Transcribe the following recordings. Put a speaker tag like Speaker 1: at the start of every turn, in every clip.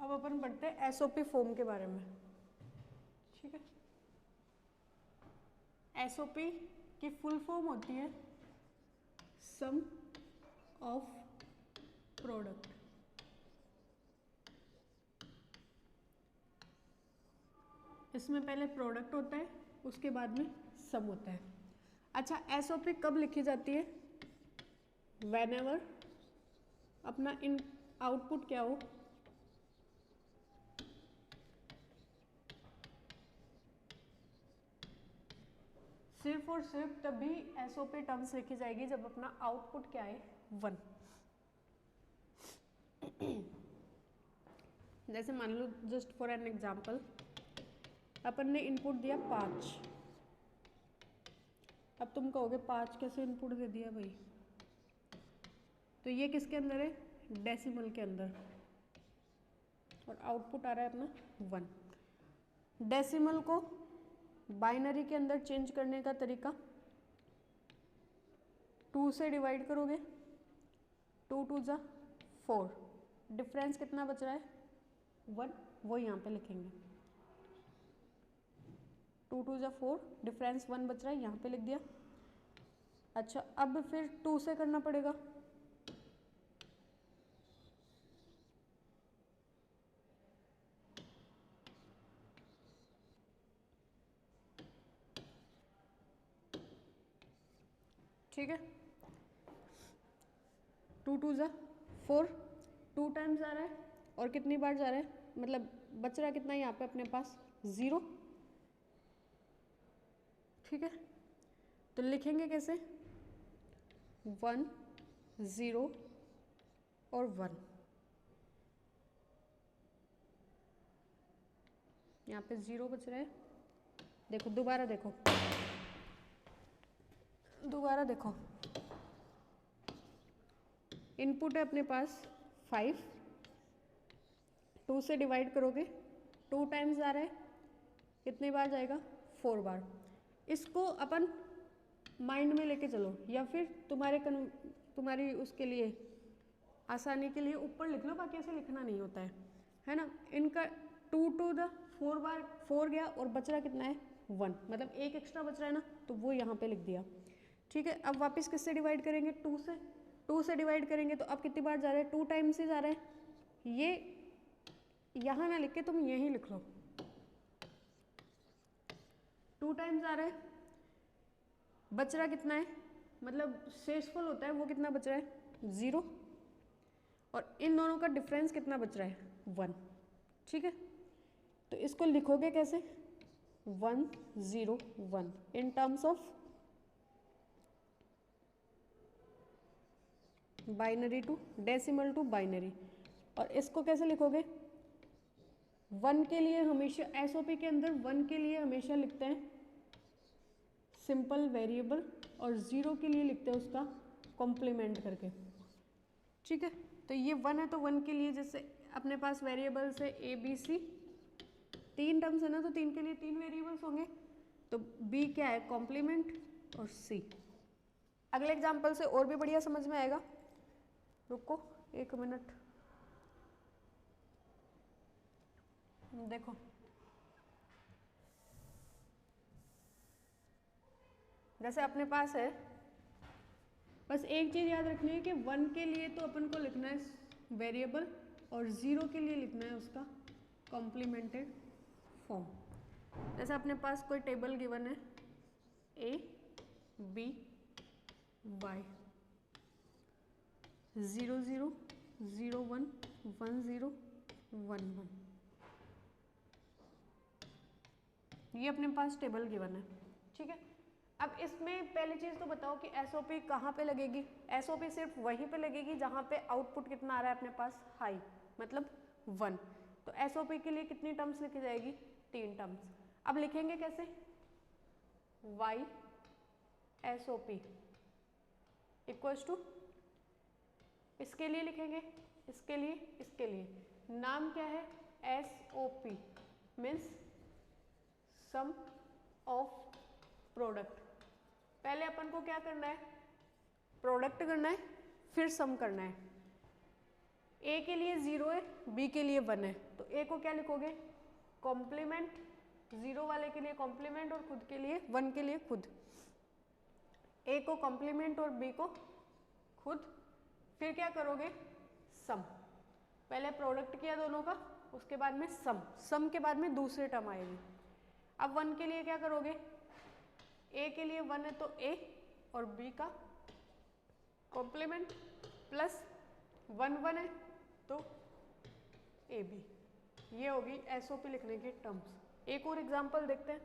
Speaker 1: अब अपन पढ़ते हैं एसओपी फॉर्म के बारे में। ठीक है, एसओपी की फुल फॉर्म होती है सम ऑफ प्रोडक्ट। इसमें पहले प्रोडक्ट होता है, उसके बाद में सम होता है। अच्छा, एसओपी कब लिखी जाती है? व्हेनेवर अपना इन आउटपुट क्या हो, सिर्फ और सिर्फ तभी एसओपी टर्म्स लिखी जाएगी जब अपना आउटपुट क्या है, 1। जैसे मान लो, जस्ट फॉर एन एग्जाम्पल, अपन ने इनपुट दिया 5। अब तुम कहोगे 5 कैसे इनपुट दे दिया भाई? तो ये किसके अंदर है? डेसिमल के अंदर, और आउटपुट आ रहा है अपना 1। डेसिमल को बाइनरी के अंदर चेंज करने का तरीका, 2 से डिवाइड करोगे, 2 2 जा 4, डिफरेंस कितना बच रहा है? 1, वो यहाँ पे लिखेंगे। 2 2 जा 4, डिफरेंस 1 बच रहा है, यहाँ पे लिख दिया। अच्छा, अब फिर 2 से करना पड़ेगा, ठीक है। 2 2 जा 4, 2 टाइम्स आ रहा है, और कितनी बार जा रहा है, मतलब बच रहा है कितना यहाँ पे अपने पास? 0। ठीक है, तो लिखेंगे कैसे? 1 0 और 1, यहाँ पे 0 बच रहा है। देखो दोबारा देखो, दोबारा देखो, इनपुट है अपने पास 5, 2 से डिवाइड करोगे, 2 टाइम्स आ रहा है, कितनी बार जाएगा? 4 बार। इसको अपन माइंड में लेके चलो, या फिर तुम्हारी उसके लिए आसानी के लिए ऊपर लिख लो, बाकी ऐसे लिखना नहीं होता है ना। इनका 2 टू द 4 बार 4 गया, और बच रहा कितना है? 1, मतलब एक एक्स्ट्रा बच रहा है ना, तो वो यहाँ पे लिख दिया। ठीक है, अब वापस किससे डिवाइड करेंगे? 2 से। 2 से डिवाइड करेंगे तो अब कितनी बार जा रहा है? 2 टाइम्स ही जा रहा है। ये यहाँ ना लिख के तुम यहीं लिख लो, 2 टाइम्स आ रहा है, बच रहा कितना है, मतलब शेषफल होता है वो कितना बच रहा है? 0, और इन दोनों का डिफरेंस कितना बच रहा है? 1। ठीक है, तो इसको लिखोगे कैसे? 1 0 1 in terms of binary to decimal to binary. और इसको कैसे लिखोगे? 1 के लिए हमेशा एसओपी के अंदर 1 के लिए हमेशा लिखते हैं सिंपल वेरिएबल, और 0 के लिए लिखते हैं उसका कॉम्प्लीमेंट करके। ठीक है, तो ये 1 है, तो 1 के लिए जैसे अपने पास वेरिएबल्स है ए बी सी, 3 टर्म्स है ना, तो 3 के लिए 3 वेरिएबल्स होंगे, तो बी क्या है? कॉम्प्लीमेंट, और सी। अगले एग्जाम्पल से और भी बढ़िया समझ में आएगा, रुको 1 मिनट। देखो, जैसे अपने पास है, बस एक चीज़ याद रखनी है कि 1 के लिए तो अपन को लिखना है वेरिएबल, और 0 के लिए लिखना है उसका कॉम्प्लीमेंटेड फॉर्म। जैसे अपने पास कोई टेबल गिवन है ए बी वाई, 0 0 0 1 1 0 1 1, ये अपने पास टेबल गिवन है। ठीक है, अब इसमें पहली चीज़ तो बताओ कि एसओपी कहाँ पे लगेगी? एसओपी सिर्फ वहीं पे लगेगी जहाँ पे आउटपुट कितना आ रहा है अपने पास? हाई, मतलब 1। तो एसओपी के लिए कितनी टर्म्स लिखी जाएगी? 3 टर्म्स। अब लिखेंगे कैसे? वाई एसओपी इक्वल्स टू, इसके लिए लिखेंगे, इसके लिए, इसके लिए नाम क्या है? SOP means sum of product. पहले अपन को क्या करना है? प्रोडक्ट करना है, फिर सम करना है। ए के लिए 0 है, बी के लिए 1 है, तो ए को क्या लिखोगे, कॉम्प्लीमेंट, 0 वाले के लिए कॉम्प्लीमेंट और खुद के लिए 1 के लिए खुद, ए को कॉम्प्लीमेंट और बी को खुद। फिर क्या करोगे, सम, पहले प्रोडक्ट किया दोनों का, उसके बाद में सम, सम के बाद में दूसरी टर्म आएगी। अब 1 के लिए क्या करोगे, ए के लिए 1 है तो ए और बी का कॉम्प्लीमेंट प्लस 1 1 है तो ए बी। ये होगी एसओपी लिखने की टर्म्स। एक और एग्जांपल देखते हैं।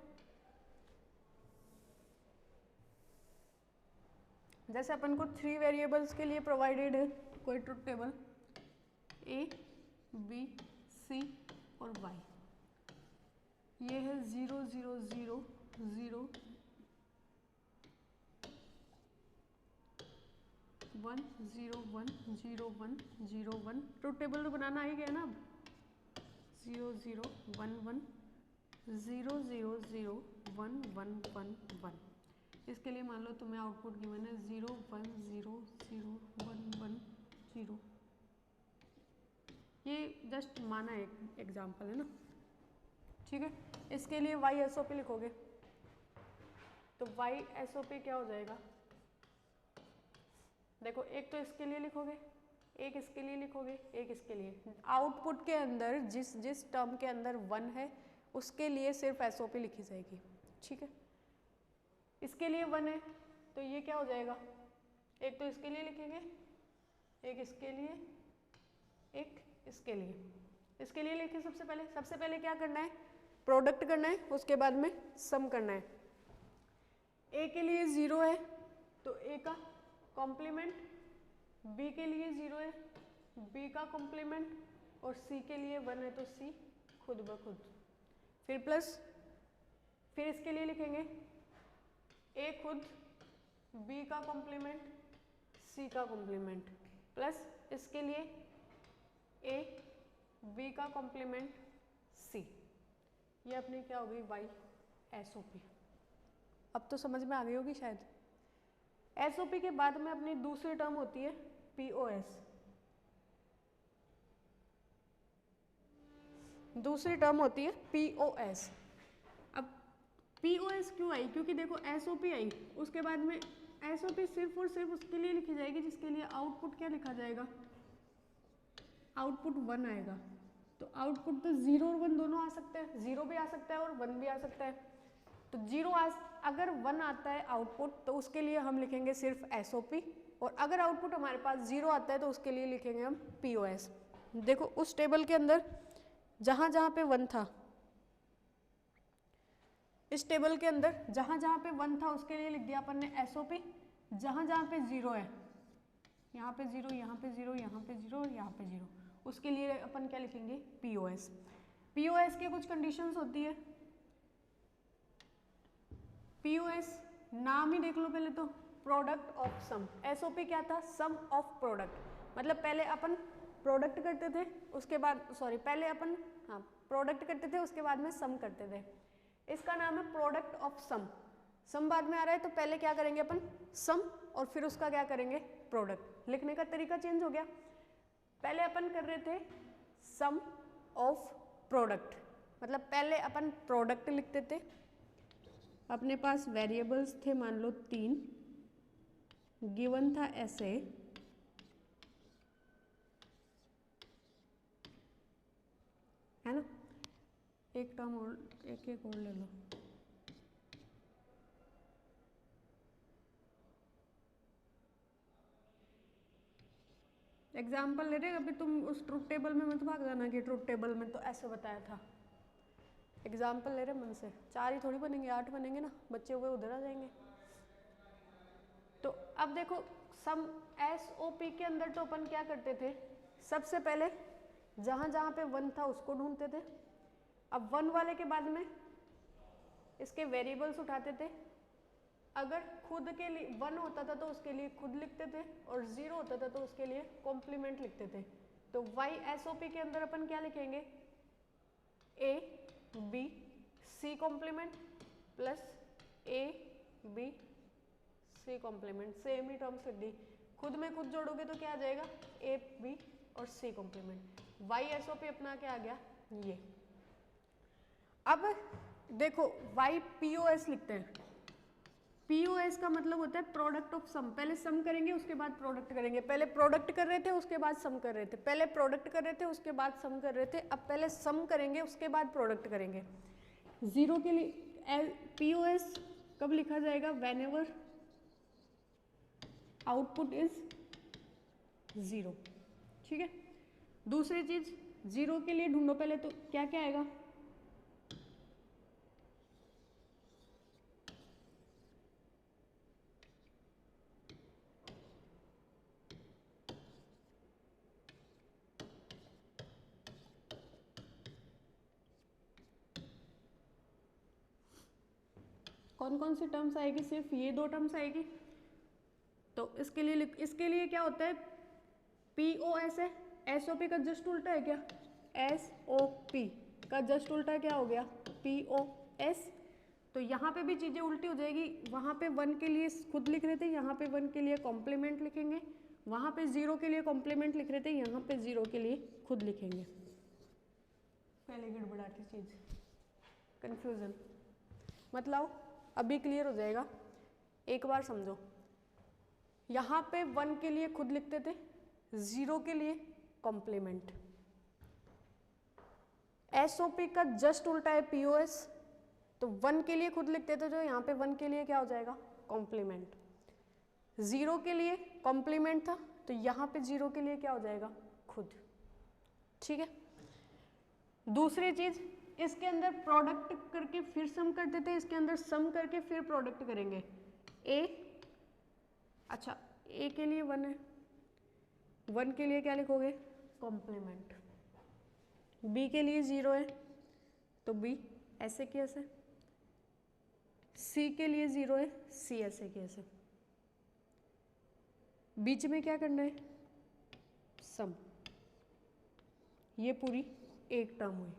Speaker 1: जैसे अपन को 3 वेरिएबल्स के लिए प्रोवाइडेड है कोई truth table, A B C और वाई। ये है 0 0 0 0 1 0 1 0 1 0 1। ट्रुथ टेबल तो बनाना ही गया ना अब। 0 0 1 1 0 0 0 1 1 1 1। इसके लिए मान लो तुम्हें आउटपुट गिवन है 0 1 0 0 1 1 0। ये जस्ट माना एक एग्जाम्पल है ना, ठीक है। इसके लिए वाई एस ओ पी लिखोगे तो वाई एस ओ पी क्या हो जाएगा, देखो एक तो इसके लिए लिखोगे, एक इसके लिए लिखोगे, एक इसके लिए। आउटपुट के अंदर जिस जिस टर्म के अंदर 1 है उसके लिए सिर्फ एस ओ पी लिखी जाएगी, ठीक है। इसके लिए 1 है तो ये क्या हो जाएगा, एक तो इसके लिए लिखेंगे, एक इसके लिए, एक इसके लिए। इसके लिए लिखे सबसे पहले क्या करना है, प्रोडक्ट करना है, उसके बाद में सम करना है। ए के लिए 0 है तो ए का कॉम्प्लीमेंट, बी के लिए 0 है बी का कॉम्प्लीमेंट और सी के लिए 1 है तो सी खुद ब खुद। फिर प्लस, फिर इसके लिए लिखेंगे ए खुद, बी का कॉम्प्लीमेंट, सी का कॉम्प्लीमेंट प्लस इसके लिए ए बी का कॉम्प्लीमेंट सी। ये अपनी क्या हो गई, वाई एस ओ पी। अब तो समझ में आ गई होगी शायद। एस ओ पी के बाद में अपनी दूसरी टर्म होती है पी ओ एस। दूसरी टर्म होती है पी ओ एस। अब पी ओ एस क्यों आई, क्योंकि देखो एस ओ पी आई, उसके बाद में एस ओ पी सिर्फ और सिर्फ उसके लिए लिखी जाएगी जिसके लिए आउटपुट क्या लिखा जाएगा, आउटपुट 1 आएगा। तो आउटपुट तो 0 और 1 दोनों आ सकते हैं, 0 भी आ सकता है और 1 भी आ सकता है। तो 0 अगर 1 आता है आउटपुट तो उसके लिए हम लिखेंगे सिर्फ एसओपी, और अगर आउटपुट हमारे पास 0 आता है तो उसके लिए लिखेंगे हम पीओएस। देखो उस टेबल के अंदर जहाँ जहाँ पे 1 था, इस टेबल के अंदर जहाँ जहाँ पे 1 था उसके लिए लिख दिया अपन ने एसओपी। जहाँ जहाँ पे 0 है, यहाँ पे 0, यहाँ पे 0, यहाँ पे 0 और यहाँ पे 0, उसके लिए अपन क्या लिखेंगे, पीओएस। पीओएस की कुछ कंडीशंस होती है। पीओएस नाम ही देख लो पहले तो, प्रोडक्ट ऑफ सम। एसओपी क्या था, सम ऑफ प्रोडक्ट। मतलब पहले अपन प्रोडक्ट करते थे, उसके बाद पहले अपन प्रोडक्ट करते थे, उसके बाद में सम करते थे। इसका नाम है प्रोडक्ट ऑफ सम। सम बाद में आ रहा है तो पहले क्या करेंगे अपन, सम, और फिर उसका क्या करेंगे, प्रोडक्ट। लिखने का तरीका चेंज हो गया। पहले अपन कर रहे थे सम ऑफ प्रोडक्ट, मतलब पहले अपन प्रोडक्ट लिखते थे, अपने पास वेरिएबल्स थे मान लो 3, गिवन था ऐसे, है ना। एक टर्म और एक और ले लो, एग्जाम्पल ले रहे। अभी तुम उस ट्रुथ टेबल में मत भाग जाना कि ट्रुथ टेबल में तो ऐसे बताया था। एग्जाम्पल ले रहे मन से, 4 ही थोड़ी बनेंगे, 8 बनेंगे ना, बच्चे हुए उधर आ जाएंगे। तो अब देखो सम एसओपी के अंदर तो अपन क्या करते थे, सबसे पहले जहाँ जहाँ पे 1 था उसको ढूंढते थे। अब 1 वाले के बाद में इसके वेरिएबल्स उठाते थे। अगर खुद के लिए 1 होता था तो उसके लिए खुद लिखते थे, और 0 होता था तो उसके लिए कॉम्प्लीमेंट लिखते थे। तो वाई एसओपी के अंदर अपन क्या लिखेंगे, A B C complement plus A B C complement. Same ही टर्म्स लिख दी, खुद में खुद जोड़ोगे तो क्या आ जाएगा, ए बी और और C कॉम्प्लीमेंट। YSOP अपना क्या आ गया ये। अब देखो YPOS लिखते हैं। POS का मतलब होता है प्रोडक्ट ऑफ सम। पहले सम करेंगे उसके बाद प्रोडक्ट करेंगे। पहले प्रोडक्ट कर रहे थे उसके बाद सम कर रहे थे, पहले प्रोडक्ट कर रहे थे उसके बाद सम कर रहे थे, अब पहले सम करेंगे उसके बाद प्रोडक्ट करेंगे। जीरो के लिए POS कब लिखा जाएगा? Whenever output is zero. ठीक है। दूसरी चीज जीरो के लिए ढूंढो पहले, तो क्या क्या आएगा? कौन कौन सी टर्म्स आएगी? सिर्फ ये दो टर्म्स आएगी। तो इसके लिए क्या होता है? POS है, SOP का जस्ट उल्टा है क्या? SOP का जस्ट उल्टा क्या हो गया? POS। तो यहाँ पे भी चीज़ें उल्टी हो जाएगी। वहाँ पे 1 के लिए खुद लिख रहे थे, यहाँ पे 1 के लिए कॉम्प्लीमेंट लिखेंगे। वहाँ पे 0 के लिए कॉम्प्लीमेंट लिख रहे थे, यहाँ पे 0 के लिए खुद लिखेंगे। पहले गड़बड़ाती चीज़, कन्फ्यूज़न। मतलब अभी क्लियर हो जाएगा, एक बार समझो। यहाँ पे 1 के लिए खुद लिखते थे, 0 के लिए कॉम्प्लीमेंट। SOP का जस्ट उल्टा है POS, तो 1 के लिए खुद लिखते थे, जो यहाँ पे 1 के लिए क्या हो जाएगा? कॉम्प्लीमेंट। 0 के लिए कॉम्प्लीमेंट था, तो यहाँ पे 0 के लिए क्या हो जाएगा? खुद। ठीक है। दूसरी चीज, इसके अंदर प्रोडक्ट करके फिर सम करते थे, इसके अंदर सम करके फिर प्रोडक्ट करेंगे। अच्छा A के लिए 1 है, 1 के लिए क्या लिखोगे? कॉम्प्लीमेंट। B के लिए 0 है, तो B ऐसे की ऐसे। C के लिए 0 है, C ऐसे की ऐसे। बीच में क्या करना है? सम। ये पूरी एक टर्म हुई।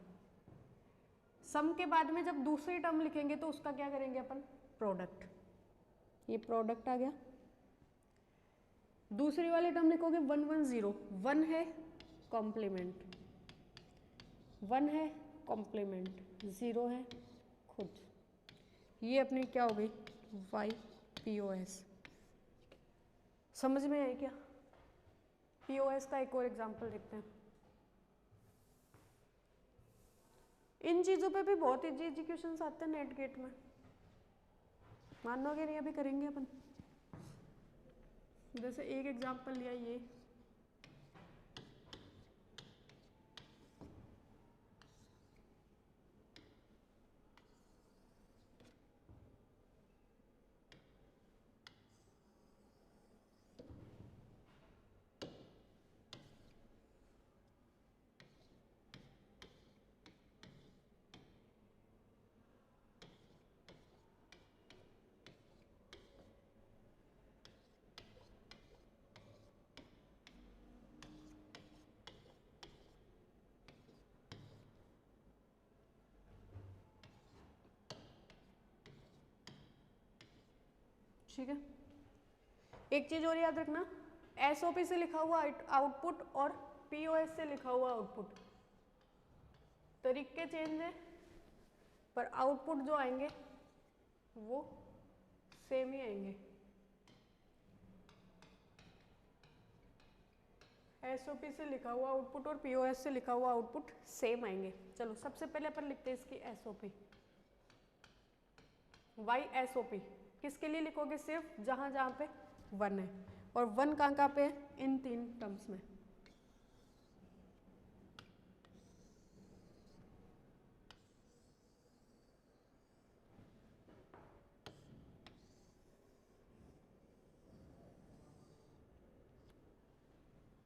Speaker 1: सम के बाद में जब दूसरी टर्म लिखेंगे तो उसका क्या करेंगे अपन? प्रोडक्ट। ये प्रोडक्ट आ गया। दूसरी वाली टर्म लिखोगे 1 1 0। 1 है कॉम्प्लीमेंट, 1 है कॉम्प्लीमेंट, 0 है खुद। ये अपनी क्या हो गई? YPOS। समझ में आई क्या? POS का एक और एग्जांपल देखते हैं। इन चीज़ों पे भी बहुत इजी क्वेश्चंस आते हैं नेट गेट में, मानोगे नहीं, अभी करेंगे अपन। जैसे एक एग्जांपल लिया ये, ठीक है। एक चीज और याद रखना, SOP से लिखा हुआ आउटपुट और POS से लिखा हुआ आउटपुट, तरीके चेंज है पर आउटपुट जो आएंगे वो सेम ही आएंगे। SOP से लिखा हुआ आउटपुट और POS से लिखा हुआ आउटपुट सेम आएंगे। चलो सबसे पहले अपन लिखते हैं इसकी SOP। YSOP किसके लिए लिखोगे? सिर्फ जहां जहां पे 1 है, और 1 कहाँ पे है? इन 3 टर्म्स में।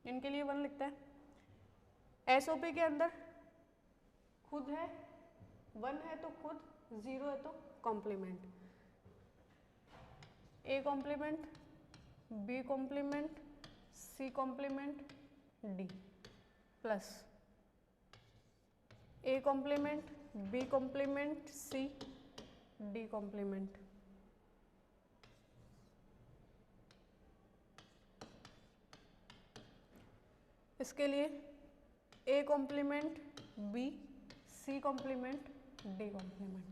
Speaker 1: इनके लिए 1 लिखता है। SOP के अंदर खुद है, 1 है तो खुद, 0 है तो complement. A complement, B complement, C complement, D plus A complement, B complement, C, D complement. इसके लिए A complement B, C complement D complement.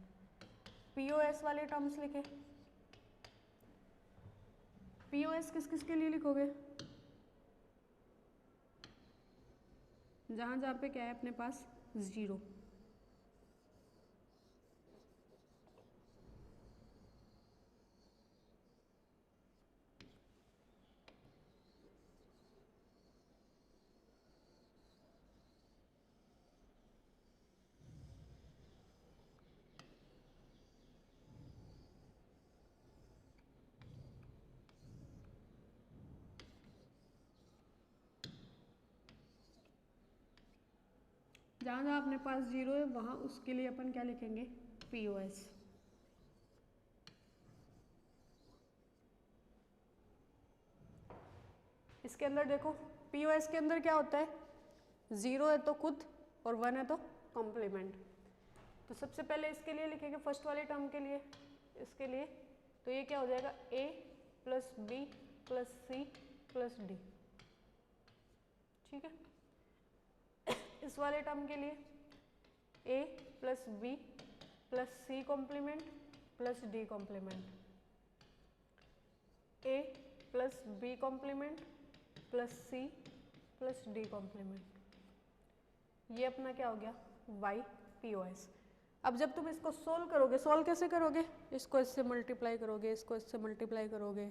Speaker 1: POS वाले टर्म्स लिखे। पीओएस किस किस के लिए लिखोगे? जहाँ जहाँ पे क्या है अपने पास 0। जहाँ जहाँ अपने पास 0 है वहाँ उसके लिए अपन क्या लिखेंगे? पीओएस। इसके अंदर देखो पीओएस के अंदर क्या होता है? 0 है तो खुद और 1 है तो कॉम्प्लीमेंट। तो सबसे पहले इसके लिए लिखेंगे फर्स्ट वाले टर्म के लिए, इसके लिए तो ये क्या हो जाएगा? a plus B plus C plus D. ठीक है। इस वाले टर्म के लिए a plus B plus C complement plus D complement, a plus B complement plus C plus D complement. ये अपना क्या हो गया? y POS। अब जब तुम इसको सोल्व करोगे, सोल्व कैसे करोगे? इसको इससे मल्टीप्लाई करोगे, इसको इससे मल्टीप्लाई करोगे,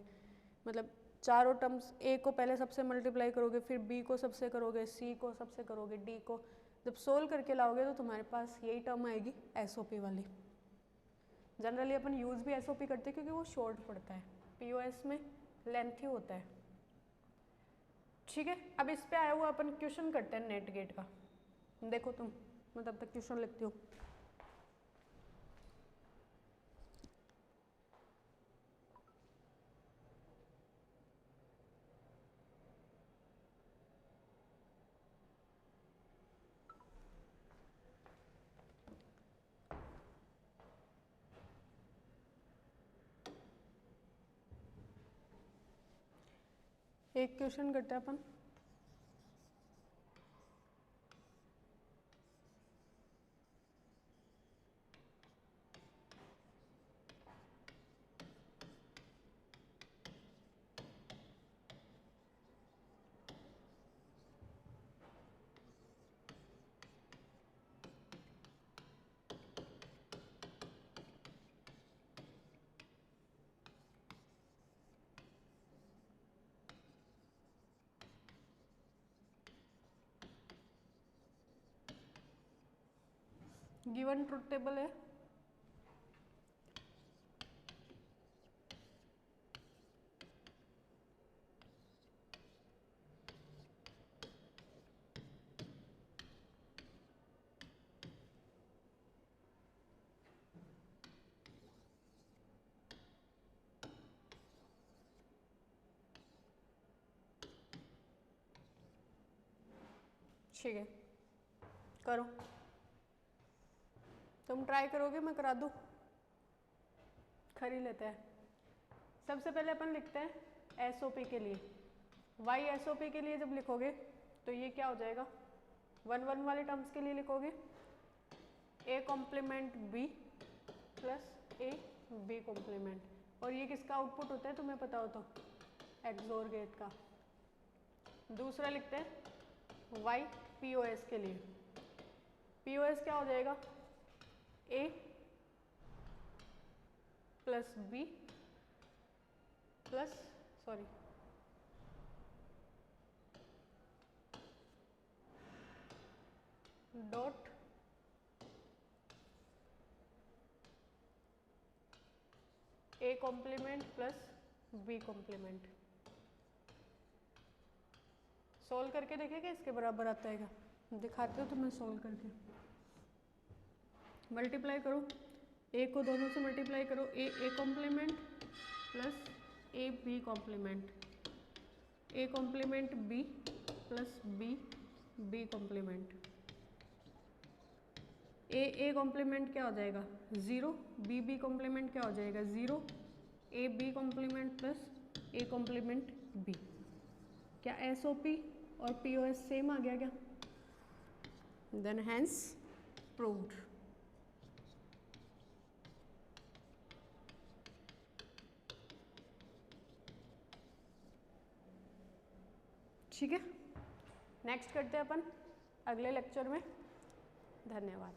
Speaker 1: मतलब चारों टर्म्स a को पहले सबसे मल्टीप्लाई करोगे, फिर b को सबसे करोगे, c को सबसे करोगे, d को। जब सोल्व करके लाओगे तो तुम्हारे पास यही टर्म आएगी SOP वाली। जनरली अपन यूज़ भी SOP करते हैं क्योंकि वो शॉर्ट पड़ता है, POS में लेंथी होता है। ठीक है। अब इस पे आया हुआ अपन क्वेश्चन करते हैं नेट गेट का। देखो तुम, मैं तब तक क्वेश्चन लिखती हूँ। एक क्वेश्चन करते हैं अपन। गिवन ट्रुथ टेबल है, ठीक है, करो। तुम ट्राई करोगे, मैं करा दूँ? कर ही लेते हैं। सबसे पहले अपन लिखते हैं SOP के लिए। y SOP के लिए जब लिखोगे तो ये क्या हो जाएगा? 1 1 वाले टर्म्स के लिए लिखोगे a complement b plus a b complement, और ये किसका आउटपुट होता है तुम्हें पता हो तो? एक्सोर गेट का। दूसरा लिखते हैं y POS के लिए। POS क्या हो जाएगा? a plus b plus dot a complement plus b complement. Solve करके देखेगा इसके बराबर आता है क्या? दिखाते हो तो मैं सोल्व करके। मल्टीप्लाई करो, a को दोनों से मल्टीप्लाई करो, a complement plus a b complement, a complement b plus b complement. a complement क्या हो जाएगा? 0, b कॉम्प्लीमेंट क्या हो जाएगा? 0, a b complement plus a complement b। क्या SOP और POS सेम आ गया क्या? Then hence proved. ठीक है, नेक्स्ट करते हैं अपन अगले लेक्चर में। धन्यवाद।